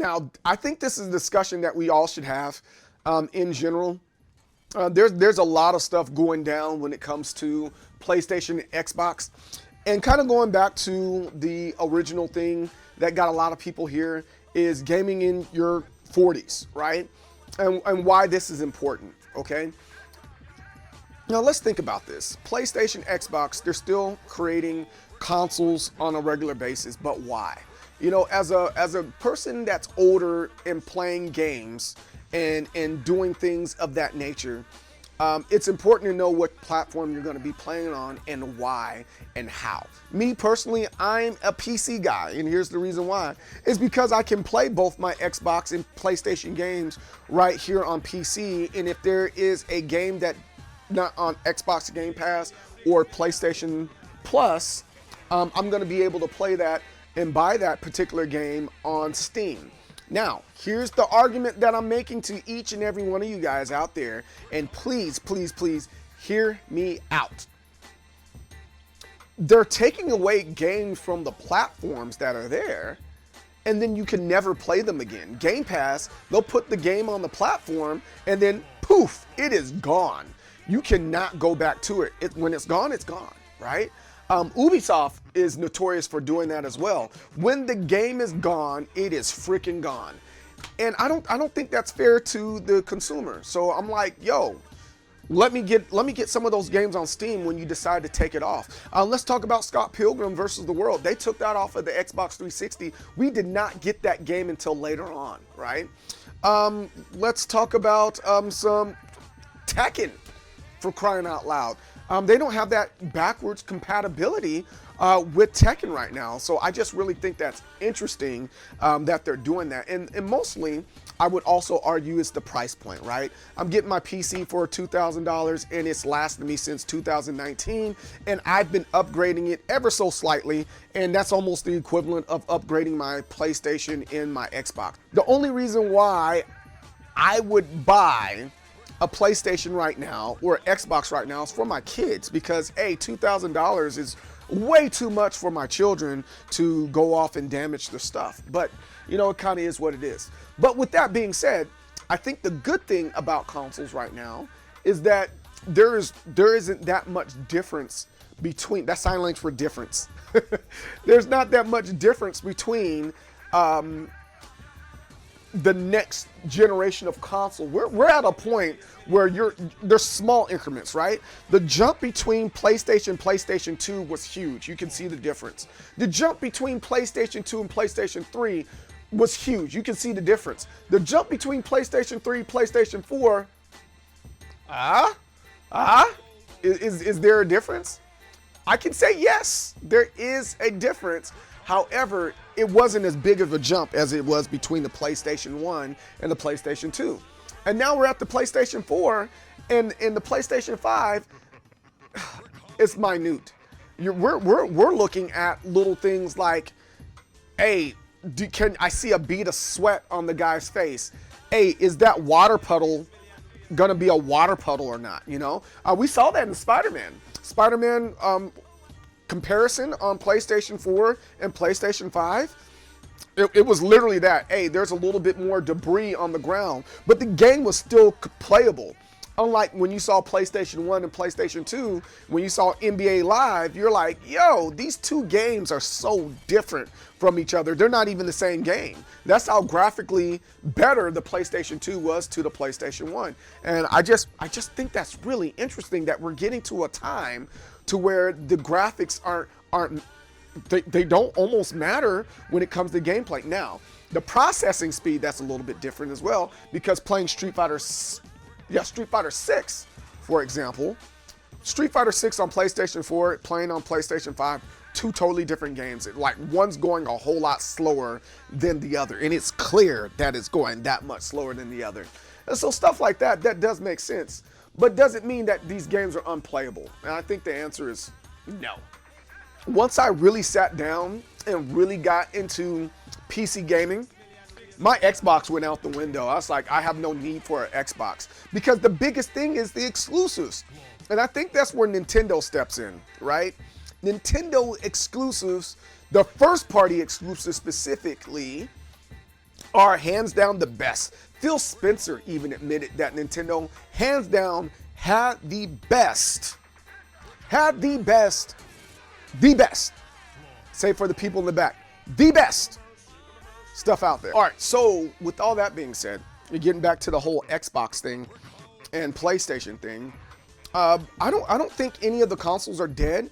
Now, I think this is a discussion that we all should have in general. There's a lot of stuff going down when it comes to PlayStation and Xbox. And kind of going back to the original thing that got a lot of people here is gaming in your 40s, right? And why this is important, okay? Now let's think about this. PlayStation, Xbox, they're still creating consoles on a regular basis, but why? You know, as a person that's older and playing games and doing things of that nature, it's important to know what platform you're going to be playing on and why and how. Me personally, I'm a PC guy, and here's the reason why. It's because I can play both my Xbox and PlayStation games right here on PC, and if there is a game that not on Xbox Game Pass or PlayStation Plus, I'm going to be able to play that and buy that particular game on Steam. Now, here's the argument that I'm making to each and every one of you guys out there, and please, please, please hear me out. They're taking away games from the platforms that are there, and then you can never play them again. Game Pass, they'll put the game on the platform, and then poof, it is gone. You cannot go back to it. When it's gone, right? Ubisoft is notorious for doing that as well. When the game is gone, it is freaking gone. And I don't think that's fair to the consumer. So I'm like, yo, let me get some of those games on Steam when you decide to take it off. Let's talk about Scott Pilgrim versus the World. They took that off of the Xbox 360. We did not get that game until later on, right? Let's talk about some Tekken, for crying out loud. They don't have that backwards compatibility with Tekken right now. So I just really think that's interesting that they're doing that. And mostly, I would also argue it's the price point, right? I'm getting my PC for $2,000 and it's lasted me since 2019. And I've been upgrading it ever so slightly. And that's almost the equivalent of upgrading my PlayStation and my Xbox. The only reason why I would buy a PlayStation right now or Xbox right now is for my kids, because $2,000 is way too much for my children to go off and damage their stuff. But you know, it kind of is what it is. But with that being said, I think the good thing about consoles right now is that there isn't that much difference between, that's sign language for difference. There's not that much difference between the next generation of console. We're at a point where there's small increments, right? The jump between PlayStation 2 was huge. You can see the difference. The jump between PlayStation 2 and PlayStation 3 was huge. You can see the difference. The jump between PlayStation 3, PlayStation 4, is there a difference? I can say yes, there is a difference. However, it wasn't as big of a jump as it was between the PlayStation 1 and the PlayStation 2. And now we're at the PlayStation 4, and in the PlayStation 5, it's minute. We're looking at little things like, hey, can I see a bead of sweat on the guy's face? Hey, is that water puddle gonna be a water puddle or not? You know, we saw that in Spider-Man. Spider-Man comparison on PlayStation 4 and PlayStation 5. It was literally that. Hey, there's a little bit more debris on the ground, but the game was still playable. Unlike when you saw PlayStation 1 and PlayStation 2, when you saw NBA Live, you're like, yo, these two games are so different from each other. They're not even the same game. That's how graphically better the PlayStation 2 was to the PlayStation 1. And I just think that's really interesting that we're getting to a time to where the graphics aren't they don't almost matter when it comes to gameplay. Now, the processing speed, that's a little bit different as well, because playing Street Fighter 6, for example, Street Fighter 6 on PlayStation 4, playing on PlayStation 5, two totally different games. Like, one's going a whole lot slower than the other, and it's clear that it's going that much slower than the other. And so stuff like that does make sense, but doesn't mean that these games are unplayable. And I think the answer is no. Once I really sat down and really got into PC gaming, my Xbox went out the window. I was like, I have no need for an Xbox, because the biggest thing is the exclusives. And I think that's where Nintendo steps in, right? Nintendo exclusives, the first party exclusives specifically, are hands down the best. Phil Spencer even admitted that Nintendo, hands down, had the best, say for the people in the back, the best stuff out there. All right, so with all that being said, you're getting back to the whole Xbox thing and PlayStation thing. I don't think any of the consoles are dead,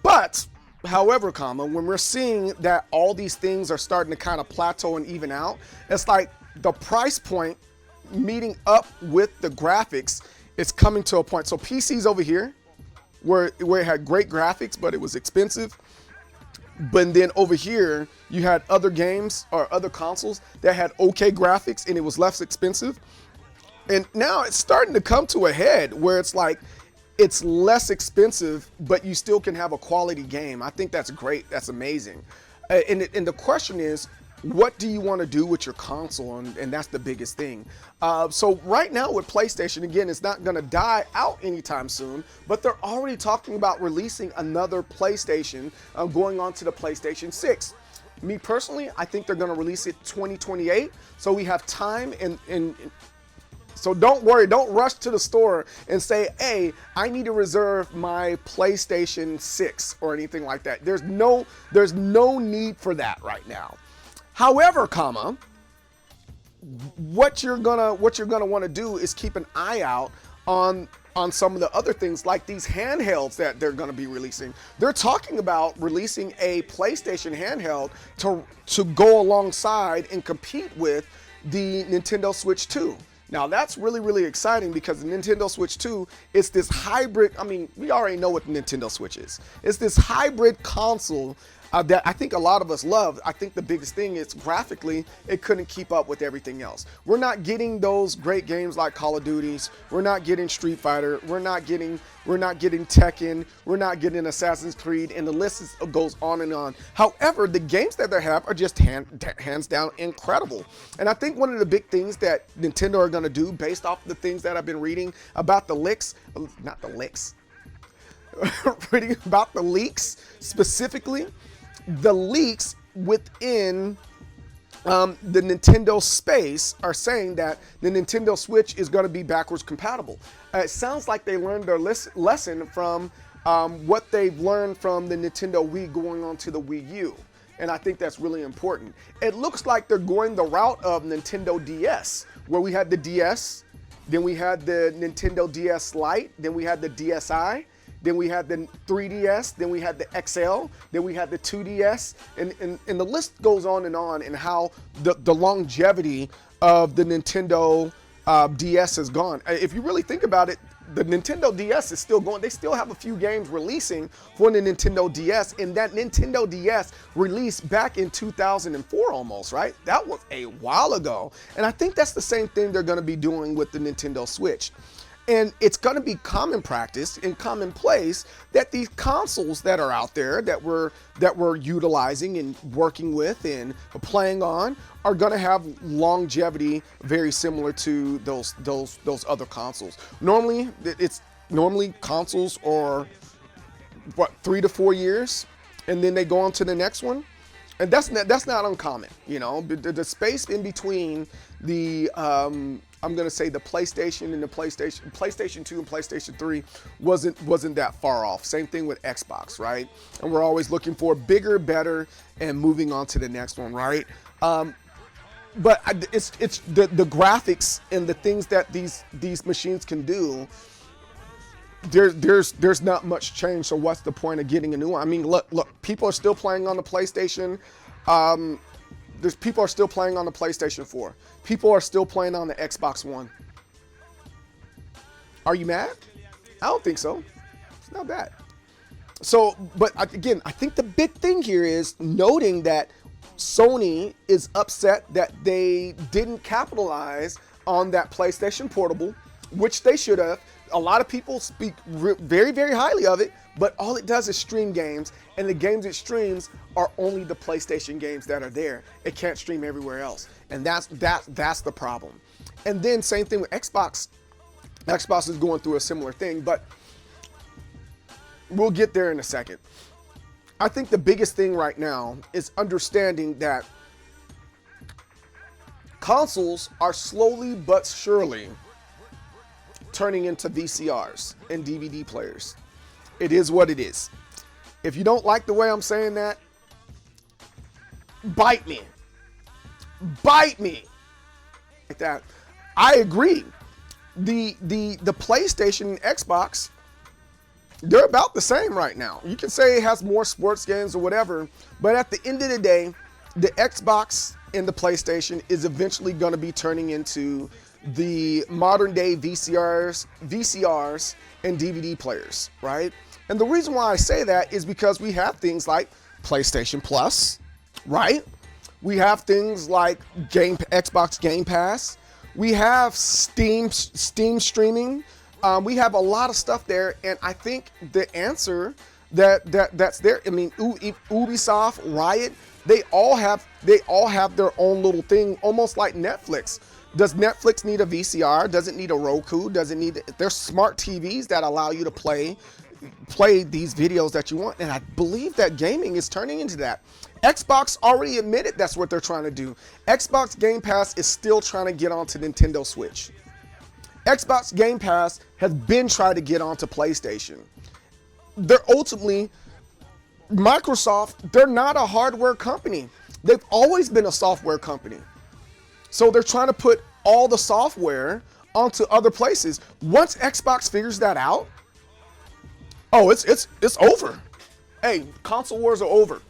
but however, when we're seeing that all these things are starting to kind of plateau and even out, it's like the price point meeting up with the graphics is coming to a point. So PCs over here, where it had great graphics, but it was expensive. But then over here, you had other games or other consoles that had okay graphics and it was less expensive. And now it's starting to come to a head where it's like, it's less expensive, but you still can have a quality game. I think that's great. That's amazing. And the question is, what do you want to do with your console? And that's the biggest thing. So right now with PlayStation, again, it's not going to die out anytime soon, but they're already talking about releasing another PlayStation, going on to the PlayStation 6. Me personally, I think they're going to release it 2028. So we have time and so don't worry, don't rush to the store and say, hey, I need to reserve my PlayStation 6 or anything like that. There's no need for that right now. However, what you're gonna want to do is keep an eye out on some of the other things like these handhelds that they're going to be releasing. They're talking about releasing a PlayStation handheld to go alongside and compete with the Nintendo Switch 2. Now that's really, really exciting because the Nintendo Switch 2 is this hybrid. I mean, we already know what the Nintendo Switch is. It's this hybrid console that I think a lot of us love. I think the biggest thing is graphically, it couldn't keep up with everything else. We're not getting those great games like Call of Duties. We're not getting Street Fighter. We're not getting Tekken. We're not getting Assassin's Creed, and the list goes on and on. However, the games that they have are just hands down incredible. And I think one of the big things that Nintendo are going to do based off the things that I've been reading about reading about the leaks specifically, the leaks within the Nintendo space are saying that the Nintendo Switch is going to be backwards compatible. It sounds like they learned their lesson from what they've learned from the Nintendo Wii going on to the Wii U. And I think that's really important. It looks like they're going the route of Nintendo DS, where we had the DS, then we had the Nintendo DS Lite, then we had the DSi, then we had the 3DS, then we had the XL, then we had the 2DS, and the list goes on and how the longevity of the Nintendo DS has gone. If you really think about it, the Nintendo DS is still going. They still have a few games releasing for the Nintendo DS, and that Nintendo DS released back in 2004 almost, right? That was a while ago. And I think that's the same thing they're going to be doing with the Nintendo Switch. And it's going to be common practice and commonplace that these consoles that are out there that we're utilizing and working with and playing on are going to have longevity very similar to those other consoles. Normally consoles are 3 to 4 years, and then they go on to the next one. And that's not uncommon, you know. The space in between the I'm gonna say the PlayStation and the PlayStation 2 and PlayStation 3 wasn't that far off. Same thing with Xbox, right? And we're always looking for bigger, better, and moving on to the next one, right? But it's the graphics and the things that these machines can do. There's not much change, so what's the point of getting a new one? I mean, look, people are still playing on the PlayStation. People are still playing on the PlayStation 4. People are still playing on the Xbox One. Are you mad? I don't think so. It's not bad. So, but again, I think the big thing here is noting that Sony is upset that they didn't capitalize on that PlayStation Portable, which they should have. A lot of people speak very, very highly of it, but all it does is stream games, and the games it streams are only the PlayStation games that are there. It can't stream everywhere else, and that's the problem. And then same thing with Xbox. Xbox is going through a similar thing, but we'll get there in a second. I think the biggest thing right now is understanding that Consoles are slowly but surely turning into VCRs and DVD players. It is what it is. If you don't like the way I'm saying that, bite me. Bite me. Like that. I agree. The PlayStation and Xbox, they're about the same right now. You can say it has more sports games or whatever, but at the end of the day, the Xbox and the PlayStation is eventually going to be turning into the modern day VCRs and DVD players, right? And the reason why I say that is because we have things like PlayStation Plus, right? We have things like Xbox Game Pass. We have Steam streaming. We have a lot of stuff there, and I think the answer that's there. I mean, Ubisoft, Riot, they all have their own little thing, almost like Netflix. Does Netflix need a VCR? Does it need a Roku? Does it need? There's smart TVs that allow you to play these videos that you want, and I believe that gaming is turning into that. Xbox already admitted that's what they're trying to do. Xbox Game Pass is still trying to get onto Nintendo Switch. Xbox Game Pass has been trying to get onto PlayStation. They're ultimately, Microsoft, they're not a hardware company. They've always been a software company. So they're trying to put all the software onto other places. Once Xbox figures that out, oh, it's over. Hey, console wars are over.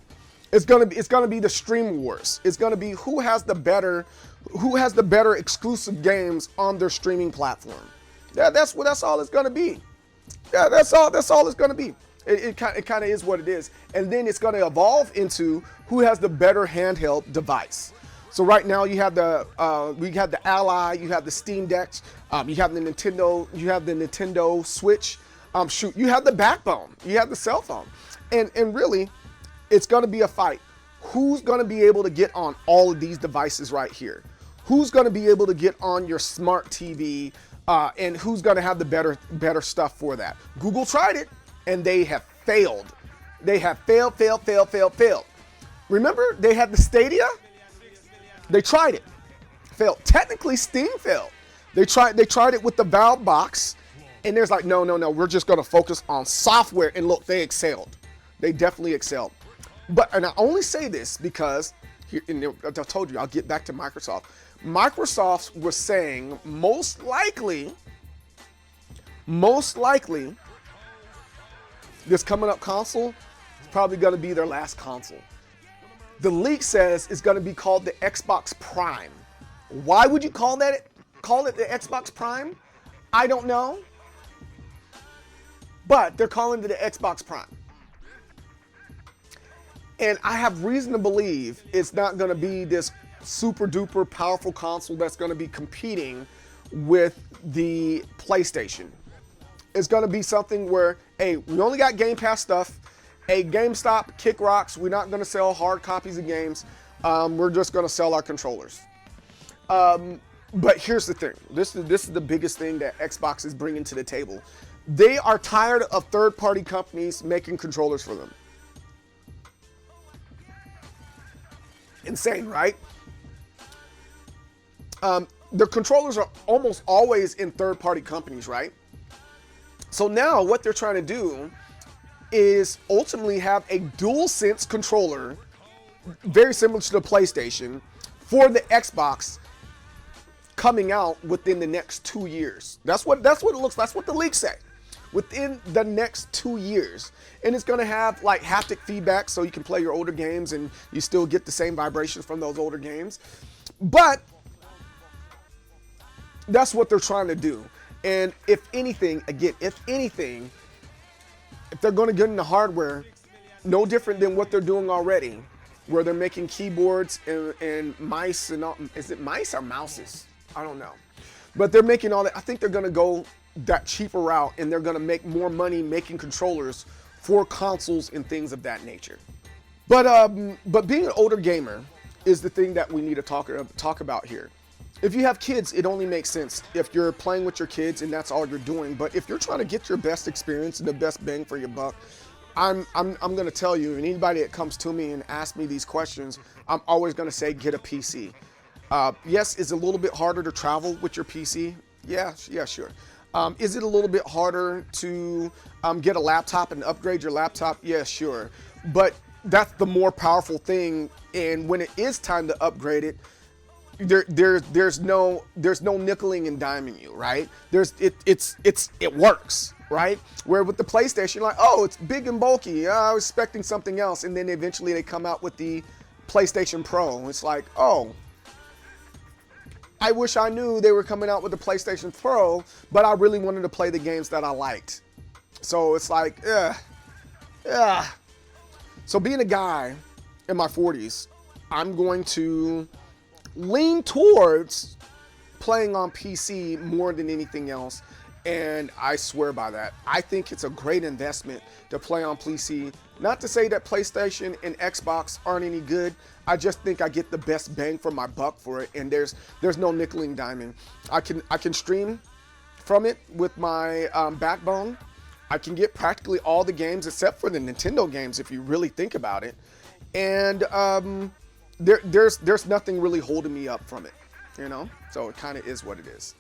It's gonna be the stream wars. It's gonna be who has the better exclusive games on their streaming platform. Yeah, that's all it's gonna be. Yeah, that's all it's gonna be. It kind of is what it is, and then it's gonna evolve into who has the better handheld device. So right now you have the Ally, you have the Steam Deck, you have the Nintendo Switch. You have the backbone, you have the cell phone, and really, it's going to be a fight. Who's going to be able to get on all of these devices right here? Who's going to be able to get on your smart TV, and who's going to have the better stuff for that? Google tried it, and they have failed. They have failed. Remember, they had the Stadia. They tried it, failed. Technically, Steam failed. They tried it with the Valve box, and there's like, no, we're just going to focus on software. And look, they excelled. They definitely excelled. And I only say this because, I told you, I'll get back to Microsoft. Microsoft was saying most likely, this coming up console is probably going to be their last console. The leak says it's going to be called the Xbox Prime. Why would you call it the Xbox Prime? I don't know. But they're calling it the Xbox Prime. And I have reason to believe it's not going to be this super duper powerful console that's going to be competing with the PlayStation. It's going to be something where, hey, we only got Game Pass stuff. Hey, GameStop, kick rocks. We're not going to sell hard copies of games. We're just going to sell our controllers. But here's the thing. This is the biggest thing that Xbox is bringing to the table. They are tired of third-party companies making controllers for them. Insane, right? Their controllers are almost always in third-party companies, right? So now what they're trying to do is ultimately have a DualSense controller, very similar to the PlayStation, for the Xbox coming out within the next 2 years. That's what it looks. That's what the leaks say. Within the next 2 years. And it's going to have like haptic feedback so you can play your older games and you still get the same vibrations from those older games. But that's what they're trying to do. And if anything, if they're going to get into hardware, no different than what they're doing already, where they're making keyboards and mice and all. Is it mice or mouses? I don't know. But they're making all that. I think they're going to go that cheaper route, and they're going to make more money making controllers for consoles and things of that nature. But being an older gamer is the thing that we need to talk about here. If you have kids, it only makes sense if you're playing with your kids and that's all you're doing. But if you're trying to get your best experience and the best bang for your buck, I'm going to tell you, and anybody that comes to me and asks me these questions, I'm always going to say get a PC. Yes, it's a little bit harder to travel with your PC. Yeah, yeah, sure. Is it a little bit harder to get a laptop and upgrade your laptop? Yeah, sure. But that's the more powerful thing. And when it is time to upgrade it, there's no nickeling and diming you, right? It works, right? Where with the PlayStation, you're like, oh, it's big and bulky. I was expecting something else, and then eventually they come out with the PlayStation Pro. It's like, oh, I wish I knew they were coming out with the PlayStation Pro, but I really wanted to play the games that I liked. So it's like, yeah. So being a guy in my 40s, I'm going to lean towards playing on PC more than anything else, and I swear by that. I think it's a great investment to play on PC. Not to say that PlayStation and Xbox aren't any good. I just think I get the best bang for my buck for it, and there's no nickeling diming. I can stream from it with my backbone. I can get practically all the games except for the Nintendo games if you really think about it, and there's nothing really holding me up from it, you know? So it kind of is what it is.